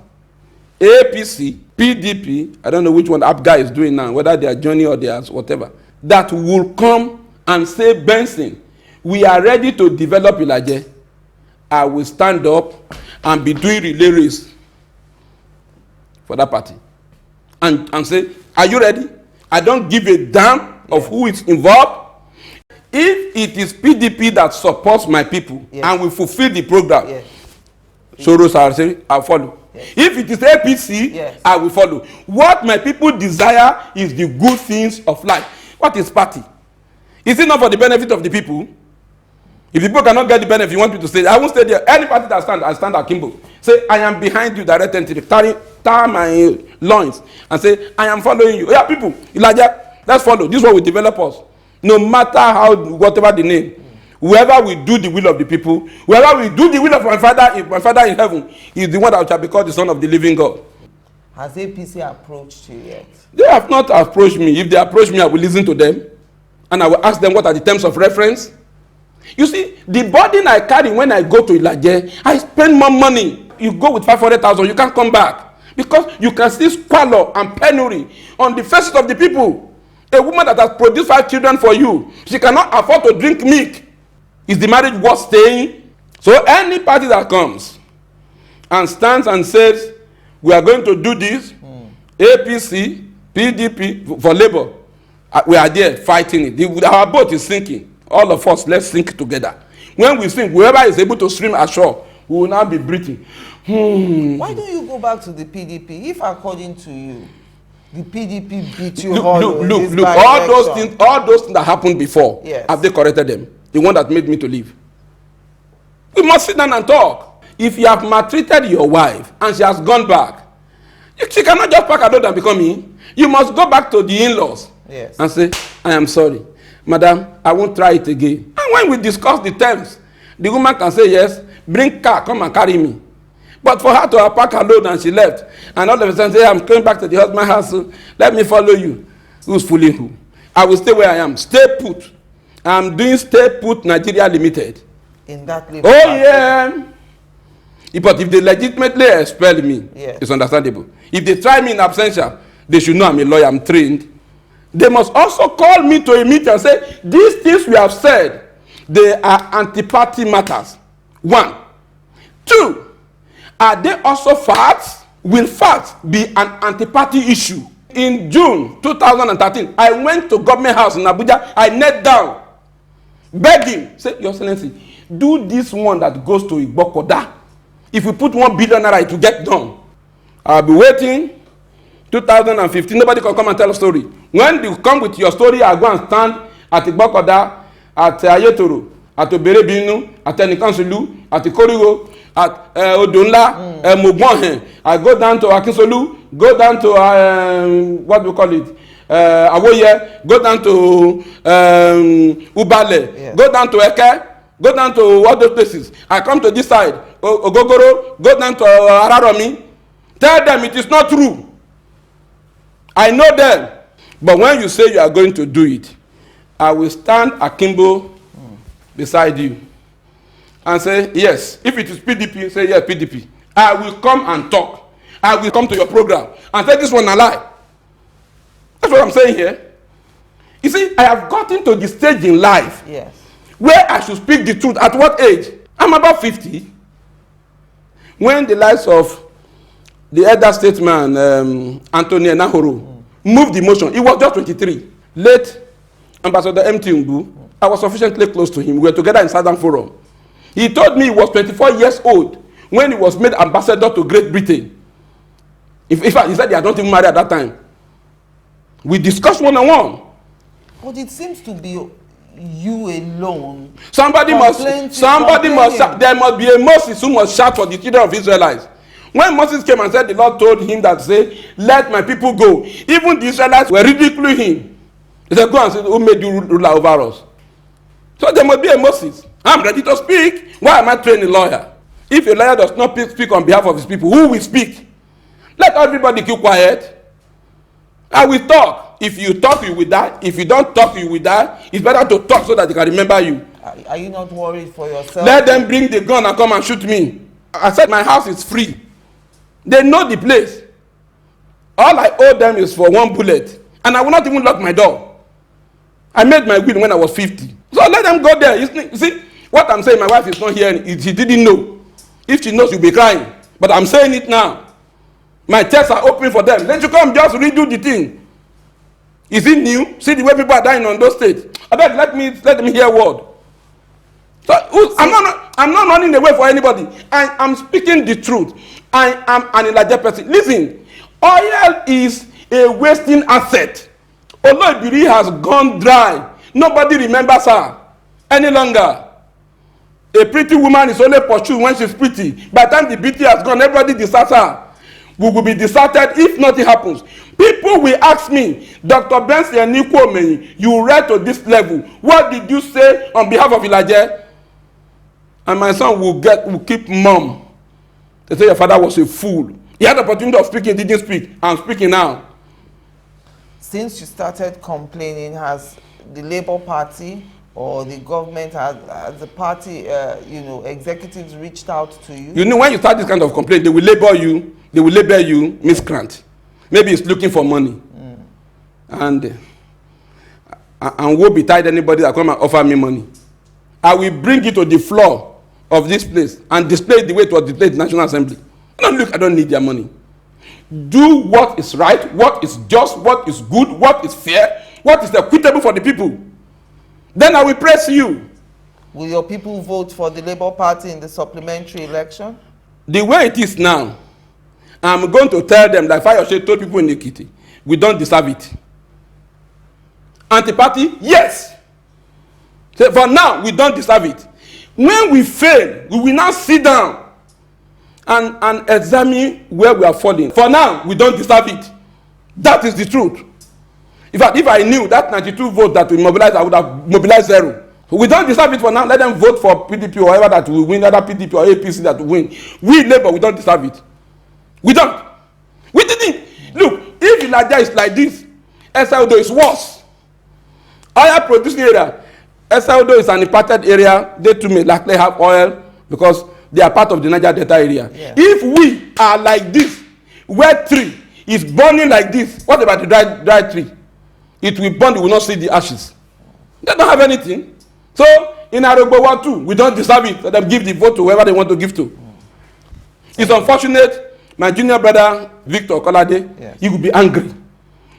[SPEAKER 2] APC, PDP, I don't know which one that guy is doing now, whether they are joining or they are whatever, that will come and say, Benson, we are ready to develop Ilaje. I will stand up and be doing relay race for that party. And say, are you ready? I don't give a damn of who is involved. If it is PDP that supports my people and will fulfill the program, Soros, I'll say, I'll follow. If it is APC, I will follow. What my people desire is the good things of life. What is party? Is it not for the benefit of the people? If the people cannot get the benefit, you want me to stay, I won't stay there. Any party that stands, I stand akimbo. Say, I am behind you, direct entity. Tie my loins and say, I am following you. Yeah, people, Elijah, let's follow. This is what will develop us. No matter how, whatever the name. Whoever will do the will of the people, whoever will do the will of my Father in heaven, is the one that shall be called the Son of the living God.
[SPEAKER 1] Has APC approached you yet?
[SPEAKER 2] They have not approached me. If they approach me, I will listen to them. And I will ask them what are the terms of reference. You see, the burden I carry when I go to Ilaje, I spend more money. You go with 500,000, you can't come back. Because you can see squalor and penury on the faces of the people. A woman that has produced 5 children for you, she cannot afford to drink milk. Is the marriage worth staying? So any party that comes and stands and says, we are going to do this, APC, PDP, for Labour, we are there fighting it. Our boat is sinking. All of us, let's sink together. When we sink, whoever is able to swim ashore, we will now be breathing.
[SPEAKER 1] Why don't you go back to the PDP if, according to you, the PDP beat you
[SPEAKER 2] look, all those things that happened before, have they corrected them? The one that made me to leave. We must sit down and talk. If you have maltreated your wife and she has gone back, she cannot just pack her door and become me. You must go back to the in-laws and say, I am sorry. Madam, I won't try it again. And when we discuss the terms, the woman can say, yes, bring car, come and carry me. But for her to pack her load and she left, and all of a sudden say, I'm going back to the husband's house, so let me follow you. Who's fooling who? I will stay where I am. Stay put. I'm doing Stay Put Nigeria Limited.
[SPEAKER 1] In that Labour
[SPEAKER 2] Oh,
[SPEAKER 1] Party.
[SPEAKER 2] yeah. But if they legitimately expel me,
[SPEAKER 1] Yes.
[SPEAKER 2] it's understandable. If they try me in absentia, they should know I'm a lawyer, I'm trained. They must also call me to a meeting and say, these things we have said, they are anti-party matters. 1. 2, are they also facts? Will facts be an anti-party issue? In June 2013, I went to Government House in Abuja. I knelt down, begged him, say, Your Excellency, do this one that goes to Igbokoda. If we put 1 billion naira, it will get done. I'll be waiting. 2015, nobody can come and tell a story. When you come with your story, I go and stand at Igbokoda, at Ayetoro, at Oberebinu, at Enikansulu, at Ikorigo, at Odunla, Mogbonhen. I go down to Akinsolu, go down to, what do we call it? Awoye, go down to Ubale,
[SPEAKER 1] Yes.
[SPEAKER 2] go down to Eke, go down to all those places. I come to this side, Ogogoro, go down to Araromi. Tell them it is not true. I know them. But when you say you are going to do it, I will stand akimbo beside you and say, yes. If it is PDP, say, yes, PDP. I will come and talk. I will come to your program and say, this one a lie. That's what I'm saying here. You see, I have gotten to the stage in life
[SPEAKER 1] Yes.
[SPEAKER 2] where I should speak the truth. At what age? I'm about 50. When the likes of the elder statesman, Anthony Nahoro, moved the motion, he was just 23. Late Ambassador M.T. Mbu, I was sufficiently close to him. We were together in Southern Forum. He told me he was 24 years old when he was made ambassador to Great Britain. In fact, he said he had not even married at that time. We discussed one-on-one.
[SPEAKER 1] But it seems to be you alone.
[SPEAKER 2] Somebody must shout. There must be a Moses who must shout for the children of Israelites. When Moses came and said, the Lord told him that, say, let my people go. Even the Israelites were ridiculing him. He said, go and say, who made you ruler over us? So there must be a Moses. I'm ready to speak. Why am I trained a lawyer? If a lawyer does not speak on behalf of his people, who will speak? Let everybody keep quiet. I will talk. If you talk, you will die. If you don't talk, you will die. It's better to talk so that they can remember you.
[SPEAKER 1] Are you not worried for yourself?
[SPEAKER 2] Let them bring the gun and come and shoot me. I said my house is free. They know the place. All I owe them is for 1 bullet. And I will not even lock my door. I made my will when I was 50. So let them go there. You see, what I'm saying, my wife is not hearing. She didn't know. If she knows, she'll be crying. But I'm saying it now. My chests are open for them. Let you come just redo the thing. Is it new? See the way people are dying on those states. I beg, let me hear a word. So I'm not running away for anybody. I'm speaking the truth. I am an Elijah person. Listen, oil is a wasting asset. Although Ibiri has gone dry, nobody remembers her any longer. A pretty woman is only pursued when she's pretty. By the time the beauty has gone, everybody deserts her. We will be deserted if nothing happens. People will ask me, Dr. BENSON and ENIKUOMEHIN, you read to this level. What did you say on behalf of Elijah? And my son will keep mum. They say your father was a fool. He had the opportunity of speaking, didn't speak. I'm speaking now.
[SPEAKER 1] Since you started complaining, has the Labour Party or the government, has the party, executives reached out to you?
[SPEAKER 2] You know, when you start this kind of complaint, they will label you miscreant. Maybe it's looking for money. And woe betide anybody that come and offer me money. I will bring it to the floor of this place and display it the way it was displayed in the National Assembly. I don't need their money. Do what is right, what is just, what is good, what is fair, what is equitable for the people. Then I will praise you.
[SPEAKER 1] Will your people vote for the Labour Party in the supplementary election?
[SPEAKER 2] The way it is now, I'm going to tell them, like Fayose told people in Ekiti, we don't deserve it. Anti-party, yes. So for now, we don't deserve it. When we fail, we will now sit down and examine where we are falling. For now, we don't deserve it. That is the truth. In fact, if I knew that 92 votes that we mobilized, I would have mobilized 0. We don't deserve it for now. Let them vote for PDP or whatever that will win, either PDP or APC that will win. We Labour, we don't deserve it. We don't. We didn't. Look, if Elijah is like this, SLD is worse. Oil producing area, Esaudo is an impacted area. They too may likely have oil because they are part of the Niger Delta area.
[SPEAKER 1] Yeah.
[SPEAKER 2] If we are like this, where tree is burning like this, what about the dry tree? It will burn, you will not see the ashes. They don't have anything. So in Arogbo 1 too, we don't deserve it. Let them give the vote to whoever they want to give to. It's unfortunate. My junior brother, Victor Kolade,
[SPEAKER 1] Yes.
[SPEAKER 2] he will be angry.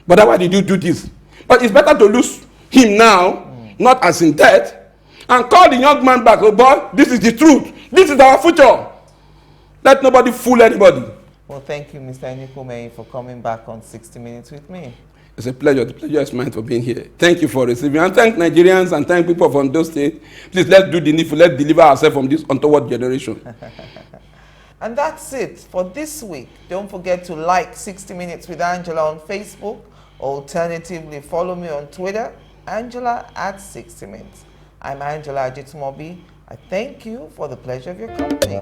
[SPEAKER 2] But why did you do this? But it's better to lose him now, not as in death, and call the young man back. Oh boy, this is the truth. This is our future. Let nobody fool anybody.
[SPEAKER 1] Well, thank you, Mr. Enikuomehin, for coming back on 60 Minutes with me.
[SPEAKER 2] It's a pleasure. The pleasure is mine for being here. Thank you for receiving. And thank Nigerians and thank people from those states. Please, let's do the needful. Let's deliver ourselves from this untoward generation.
[SPEAKER 1] And that's it for this week. Don't forget to like 60 Minutes with Angela on Facebook. Alternatively, follow me on Twitter, Angela at 60 Minutes. I'm Angela Ajitumobi. I thank you for the pleasure of your company.